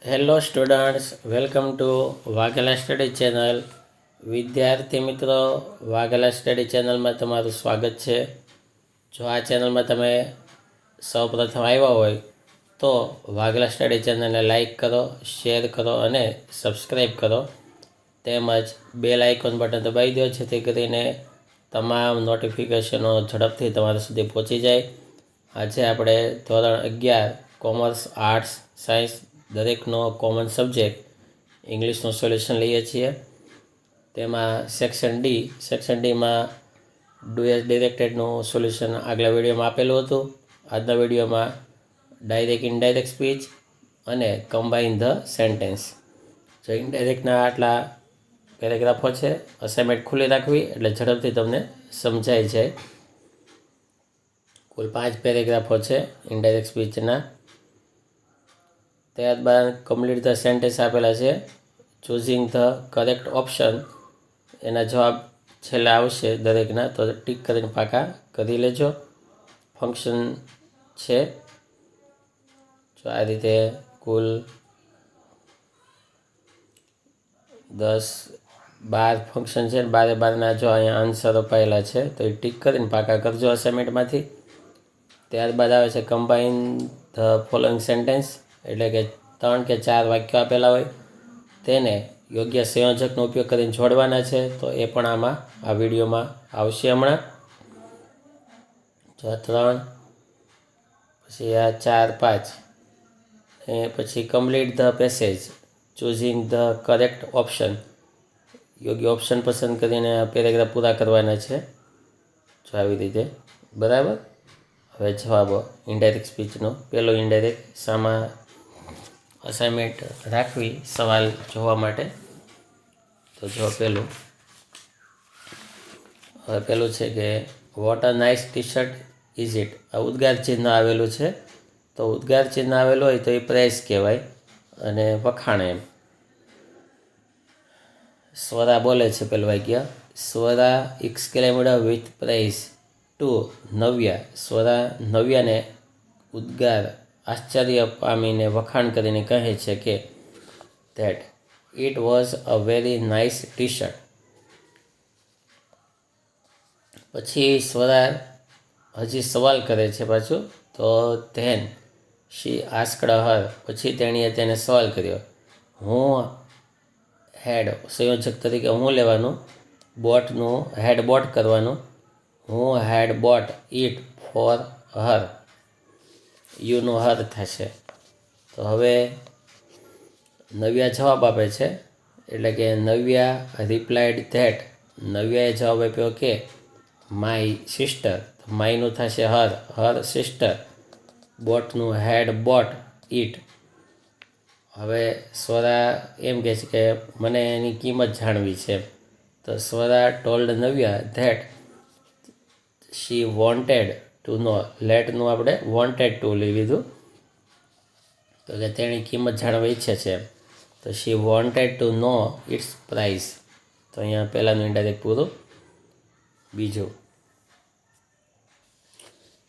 Hello students, welcome to Vaghela study channel. વિદ્યાર્થી મિત્રો, Vaghela study ચેનલમાં તમારું સ્વાગત છે. જો આ ચેનલમાં તમે સૌપ્રથમ આવ્યા હોય તો વાઘેલા સ્ટડી ચેનલને લાઈક કરો, શેર કરો અને સબસ્ક્રાઈબ કરો. તેમજ બેલ આઇકોન બટન દબાવી દો જેથી કરીને તમામ નોટિફિકેશનો ઝડપથી તમારા સુધી પહોંચી જાય. આજે આપણે ધોરણ 11 કોમર્સ, આર્ટ્સ, સાયન્સ દરેકનો કોમન સબ્જેક્ટ ઇંગ્લિશનું સોલ્યુશન લઈએ છીએ. તેમાં સેક્શન ડીમાં ડુ એઝ ડિરેક્ટેડનું સોલ્યુશન આગલા વિડીયોમાં આપેલું હતું. આજના વિડીયોમાં ડાયરેક્ટ ઇનડાયરેક્ટ સ્પીચ અને કમ્બાઇન ધ સેન્ટેન્સ. જો ઇનડાયરેક્ટના આટલા પેરેગ્રાફો છે, અસાઇનમેન્ટ ખુલ્લી રાખવી એટલે ઝડપથી તમને સમજાઈ જાય. કુલ 5 પેરેગ્રાફો છે ઇનડાયરેક્ટ સ્પીચના. ત્યારબાદ કમ્પ્લીટ ધ સેન્ટેન્સ આપેલા છે. ચૂઝિંગ ધ કરેક્ટ ઓપ્શન એના જવાબ છેલ્લે આવશે દરેકના, તો ટીક કરીને પાકા કરી લેજો. ફંક્શન છે, જો આ રીતે કુલ 10-12 ફંક્શન છે. 12 જો અહીંયા આન્સર અપાયેલા છે તો એ ટીક કરીને પાકા કરજો અસાઇનમેન્ટમાંથી. ત્યારબાદ આવે છે કમ્બાઇન ધ ફોલોઈંગ સેન્ટેન્સ, એટલે કે 3 કે 4 વાક્યો આપેલા હોય તેને યોગ્ય સંયોજકનો ઉપયોગ કરીને જોડવાના છે. તો એ પણ આ વિડીયોમાં આવશે હમણાં. જો 3, પછી આ 4, 5 એ પછી complete the passage choosing the correct option, યોગ્ય ઓપ્શન પસંદ કરીને પેરેગ્રાફ પૂરા કરવાના છે. જો આવી રીતે, બરાબર. હવે જવાબો ઇનડાયરેક્ટ સ્પીચનો. પહેલો ઇનડાયરેક્ટ સામા અસાઇનમેન્ટ રાખવી સવાલ જોવા માટે. તો જો પહેલું છે કે what a nice T shirt is it. આ ઉદ્ગાર ચિહ્ન આવેલું છે, તો ઉદ્ગાર ચિહ્ન આવેલું હોય તો એ પ્રેઝ કહેવાય અને વખાણ એમ. સ્વરા બોલે છે પેલું વાક્ય. Swara exclaimed with praise to Navya. Swara નવ્યાને ઉદ્ગાર આશ્ચર્ય પામીને વખાણ કરીને કહે છે કે that it was a very nice T shirt. પછી સ્વરા હજી સવાલ કરે છે પાછું, તો ધેન શી આસ્કડ હર. પછી તેણીએ તેને સવાલ કર્યો. હું હેડ સંયોજક તરીકે હું લેવાનું, બોટનું હેડ બોટ કરવાનું. હું had bought it for her. યુનો હર થશે. તો હવે નવ્યા જવાબ આપે છે, એટલે કે નવ્યા રિપ્લાઇડ ધેટ. નવ્યાએ જવાબ આપ્યો કે માય સિસ્ટર. માયનું થશે હર, હર સિસ્ટર. બોટનું હેડ બોટ ઇટ. હવે સ્વરા એમ કહે છે કે મને એની કિંમત જાણવી છે. તો Swara told Navya that she wanted to know. લેટનું આપણે વોન્ટેડ ટુ લઈ લીધું, તો કે તેની કિંમત જાણવા ઈચ્છે છે. તો she wanted to know its price. તો અહીંયા પહેલાંનું ઇનડાયરેક્ટ પૂરું. બીજું,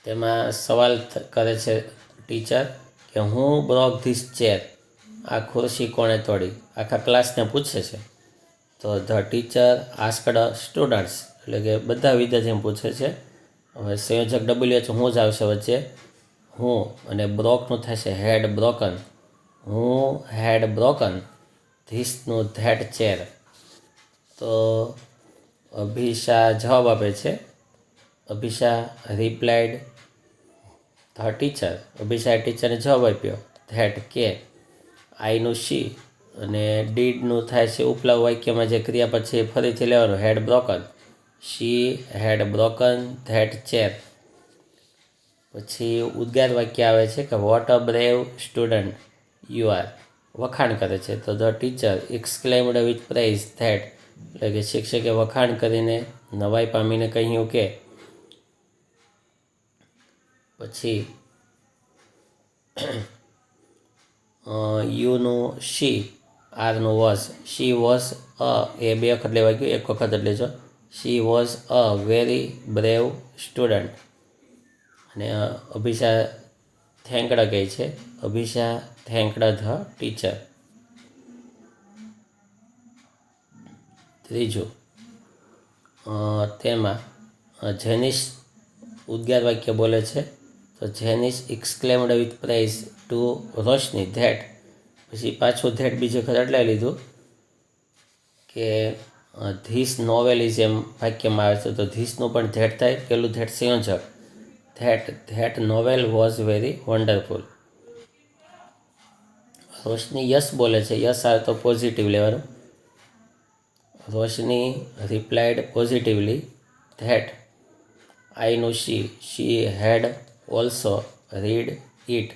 તેમાં સવાલ કરે છે ટીચર કે હું બ્રોક ધીસ ચેર. આ ખુરશી કોણે તોડી. આખા ક્લાસને પૂછે છે. તો ધ ટીચર આસ્કડ સ્ટુડન્ટ્સ, એટલે કે બધા વિદ્યાર્થીને પૂછે છે. હવે સંયોજક WH હું જ આવશે વચ્ચે, હું, અને બ્રોકનું થશે હેડ બ્રોકન. હું હેડ બ્રોકન ધીસનું ધેટ ચેર. તો અભિષા જવાબ આપે છે. અભિષા રિપ્લાઇડ ધ ટીચર. અભિષાએ ટીચરને જવાબ આપ્યો ધેટ કે આઈનું શી, અને ડીડનું થાય છે ઉપલા વાક્યમાં જે ક્રિયાપદ છે એ ફરીથી લેવાનું, had broken. She had broken that chair. પછી ઉદ્ગાર વાક્ય આવે છે કે what a brave student you are. વખાણ કરે છે. તો the teacher exclaimed with praise that, એટલે કે શિક્ષકે વખાણ કરીને નવાઈ પામીને કહ્યું કે. પછી યુનું શી, આરનું વોઝ. શી વોઝ અ, એ 2 વખત લેવાઈ ગયું, 1 વખત જ લેજો. She was a very brave student. અને અભિષા થેન્કડ કહે છે. Abhisha thanked the teacher. ત્રીજું, તેમાં જેનિસ ઉદ્ગાર વાક્ય બોલે છે. તો Janice exclaimed with praise to Roshni that. પછી પાછું ધેટ બીજી વખત અટલાઈ લીધું કે ધીસ નોવેલ ઇઝ એમ વાક્યમાં આવે છે. તો ધીસનું પણ ધેટ થાય. પેલું ધેટ સંયોજક. That novel was very wonderful. Roshni yes બોલે છે. યસ આવે તો પોઝિટિવ લેવાનું. Roshni replied positively that I know she had also read it.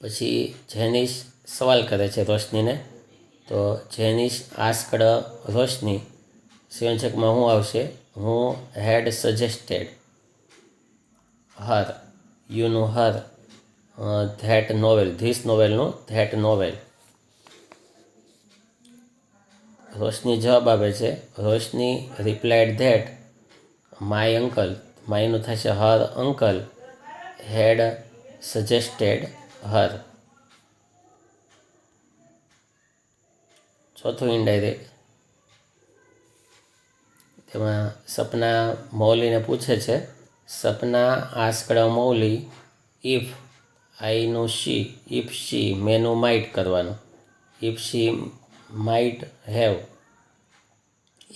પછી જેનિસ સવાલ કરે છે રોશનીને. તો જેનિસ આસ્કડ રોશની, સંયોજકમાં શું આવશે? હું હેડ સજેસ્ટેડ હર, યુનું હર, ધેટ નોવેલ, ધીસ નોવેલનું ધેટ નોવેલ. રોશની જવાબ આપે છે. Roshni replied that my uncle, માયનું થશે હર અંકલ, હેડ સજેસ્ટેડ હર. ચોથું ઇનડાયરેક્ટ, તેમાં સપના મૌલીને પૂછે છે. સપના આસ્કડ મૌલી ઇફ આઈનું શી, ઇફ શી, મેનું માઇટ કરવાનું. ઇફ શી માઇટ હેવ,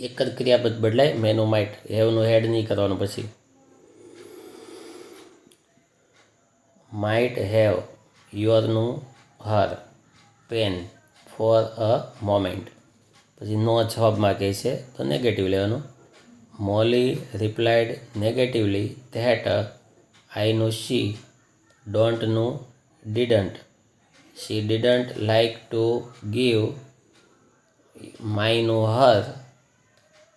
એક જ ક્રિયાપદ બદલાય, મેનું માઇટ, હેવનું હેડ નહીં કરવાનું. પછી માઇટ હેવ યોરનું her pen for a moment. પછી નો જવાબમાં કહે છે તો નેગેટિવ લેવાનું. મોલી રિપ્લાઇડ નેગેટિવલી ધેટ આઈનું શી, ડોન્ટનું didn't, she didn't like to give માયનું હર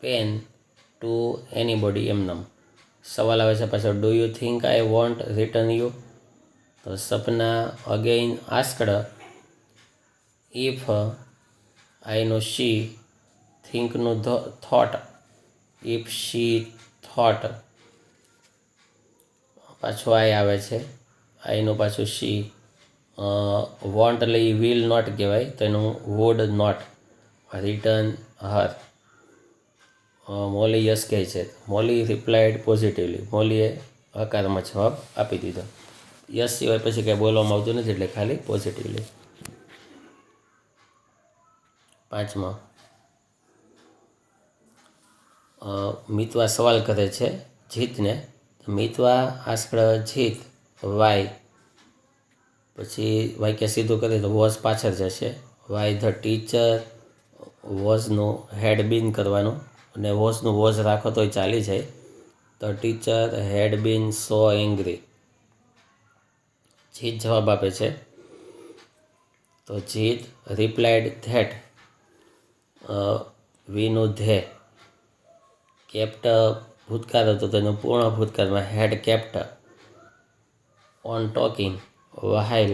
પેન ટુ એનીબોડી. એમનેમ સવાલ આવે છે પાછળ, do you think I won't return you. તો સપના અગેઇન આસ્કડ ઇફ આઈનું શી, થિંકનું થોટ, ઇફ શી થોટ. પાછું આઈ આવે છે, આઈનું પાછું શી. વોન્ટ લઈ વિલ નોટ કહેવાય, તો એનું would not, return her. Mauli yes કહે છે. મોલી રિપ્લાઇડ પોઝિટિવલી, મોલીએ હકારમાં જવાબ આપી દીધો. યસ સિવાય પછી કંઈ બોલવામાં આવતું નથી, એટલે ખાલી પોઝિટિવલી. પાંચમો, મિતવા સવાલ કરે છે જીતને. મિતવા આસ્કડ જીત વાય. પછી વાક્ય સીધું કરીએ તો વોઝ પાછળ જશે. વાય ધ ટીચર વોઝનું હેડ બીન કરવાનું, અને વોઝનું વોઝ રાખો તોય ચાલી જાય. The teacher had been so angry. Jeet જવાબ આપે છે. તો જીત રિપ્લાઇડ ધેટ વીનું ધે. કેપ્ટ ભૂતકાળ હતો તો એનું પૂર્ણ ભૂતકાળમાં had kept on talking while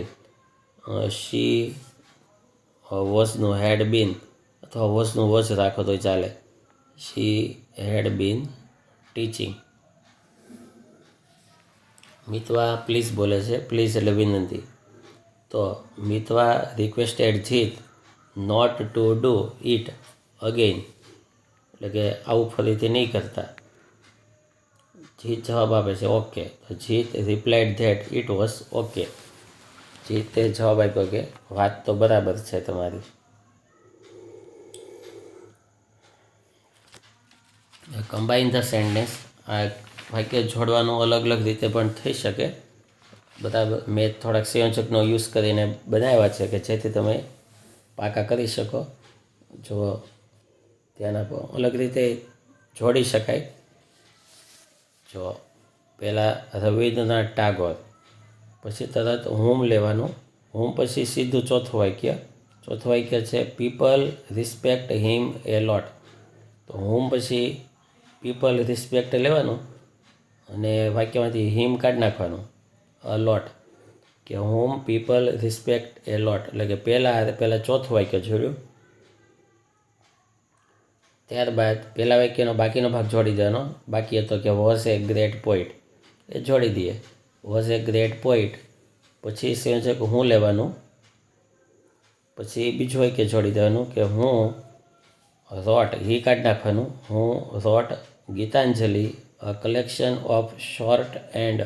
she વોઝનું હેડ બીન, અથવા વોઝનું વોઝ રાખો તો ચાલે, શી હેડ બીન ટીચિંગ. મિતવા પ્લીઝ બોલે છે. પ્લીઝ એટલે વિનંતી. તો Mitwa requested Jeet not to do it again, એટલે કે આવું ફરીથી નહીં કરતા. જીત જવાબ આપે છે ઓકે. તો Jeet replied that it was okay. જીતે જવાબ આપ્યો કે વાત તો બરાબર છે તમારી. Combine the sentence. આ વાક્ય જોડવાનું અલગ અલગ રીતે પણ થઈ શકે. બરાબર, મેં થોડાક સંયોજકનો યુઝ કરીને બનાવ્યા છે કે જેથી તમે પાકા કરી શકો. જો ધ્યાન આપો, અલગ રીતે જોડી શકાય. જો પહેલાં રવિન્દ્રનાથ ટાગોર, પછી તરત હુમ લેવાનું. હુમ પછી સીધું ચોથું વાક્ય. ચોથું વાક્ય છે પીપલ રિસ્પેક્ટ હિમ એ લોટ. તો હુમ પછી પીપલ રિસ્પેક્ટ લેવાનું, અને વાક્યમાંથી હિમ કાઢી નાખવાનું, અ લોટ. કે હુમ પીપલ રિસ્પેક્ટ એ લોટ, એટલે કે પહેલાં ચોથું વાક્ય જોડ્યું. ત્યારબાદ પહેલા વાક્યનો બાકીનો ભાગ જોડી દેવાનો. બાકી હતો કે વોઝ એ ગ્રેટ પોઈટ, એ જોડી દઈએ. વોઝ એ ગ્રેટ પોઈટ પછી સંયોજક હું લેવાનું, પછી બીજું હોય કે જોડી દેવાનું કે હું રોટ, હી કાઢી નાખવાનું. હું રોટ ગીતાંજલિ, અ collection of short and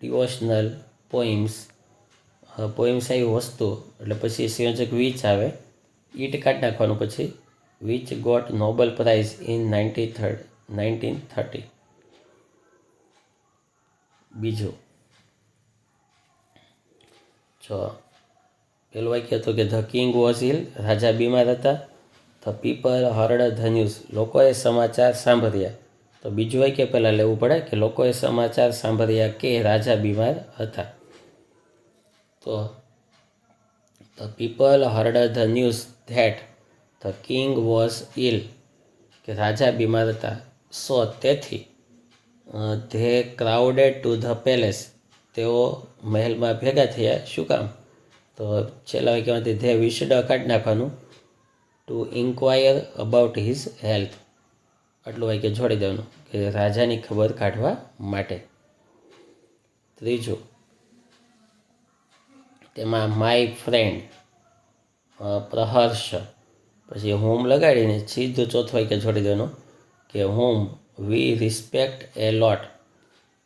ડિવોશનલ poems. Poems આવી વસ્તુ એટલે પછી સંયોજક વિચ આવે, ઈટ કાઢી નાખવાનું. પછી which got Nobel prize in 1930. બીજું જો પેલું વાક્ય હતું કે ધ કિંગ વોઝ ઇલ, રાજા બીમાર હતા. The people heard the news, લોકોએ સમાચાર સાંભળ્યા. તો બીજું વાક્ય પહેલાં લેવું પડે કે લોકોએ સમાચાર સાંભળ્યા કે રાજા બીમાર હતા. તો the people heard the news that the king was ill, કે રાજા બીમાર હતા. સો તેથી they crowded to the palace, તેઓ મહેલમાં ભેગા થયા. શું કામ? તો છેલ્લા વાક્યમાંથી ધે વિશ્ડ કાઢી નાખવાનું. To inquire about his health, આટલું વાક્ય જોડી દેવાનું કે રાજાની ખબર કાઢવા માટે. ત્રીજું તેમાં માય ફ્રેન્ડ, પ્રહર્ષ, પછી હોમ લગાડીને સીધું ચોથું વાક્ય જોડી દેવાનું કે હોમ વી રિસ્પેક્ટ એ લોટ,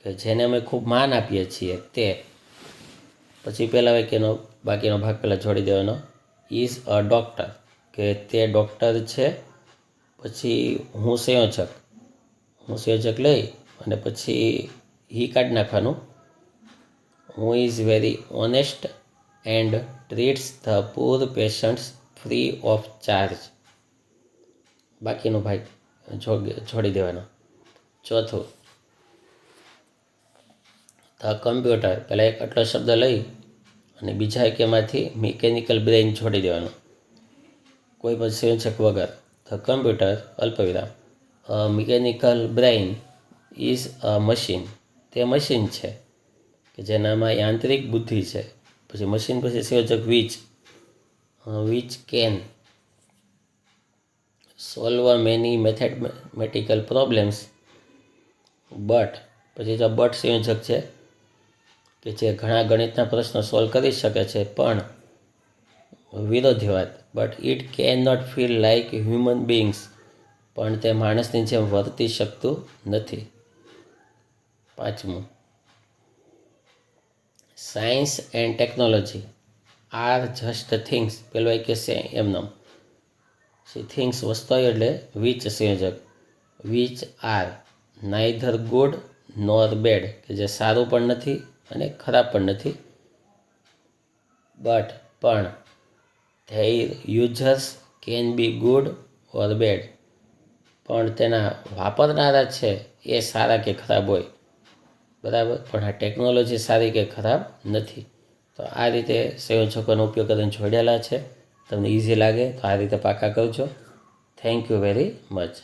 કે જેને અમે ખૂબ માન આપીએ છીએ તે. પછી પહેલા વાક્યનો બાકીનો ભાગ પહેલાં જોડી દેવાનો. ઇઝ અ ડૉક્ટર, કે તે ડૉક્ટર છે. પછી હું સંયોજક લઈ અને પછી હી કાઢી નાખવાનું. હું is very honest and treats the poor patients free of charge. બાકીનો ભાગ જોડી દેવાનો. ચોથું ધ કમ્પ્યુટર, પહેલાં એક આટલો શબ્દ લઈ અને બીજા વાક્યમાંથી મિકેનિકલ બ્રેઇન જોડી દેવાનું, કોઈ પણ સંયોજક વગર. ધ કમ્પ્યુટર અલ્પવિરામ mechanical brain is a machine, તે મશીન છે કે જેનામાં યાંત્રિક બુદ્ધિ છે. પછી મશીન પછી સંયોજક which can solve many mathematical problems but, પછી જો બટ સંયોજક છે કે જે ઘણા ગણિતના પ્રશ્નો સોલ્વ કરી શકે છે, પણ વિરોધીવાદ but it can not feel like human beings, પણ તે માણસની જેમ વર્તી શકતું નથી. પાંચમું science and technology are just things, પેલું વાક્ય છે એમનામ. થિંગ્સ વસ્તુ એટલે વિચ સંયોજક, which are neither good nor bad, કે જે સારું પણ નથી અને ખરાબ પણ નથી. બટ પણ there users can be good or bad, પણ તેના વાપરનારા છે એ સારા કે ખરાબ હોય. બરાબર, પણ આ ટેકનોલોજી સારી કે ખરાબ નથી. તો આ રીતે સંયોજકોનો ઉપયોગ કરીને જોડેલા છે. તમને ઇઝી લાગે તો આ રીતે પાકા કરજો. Thank you very much.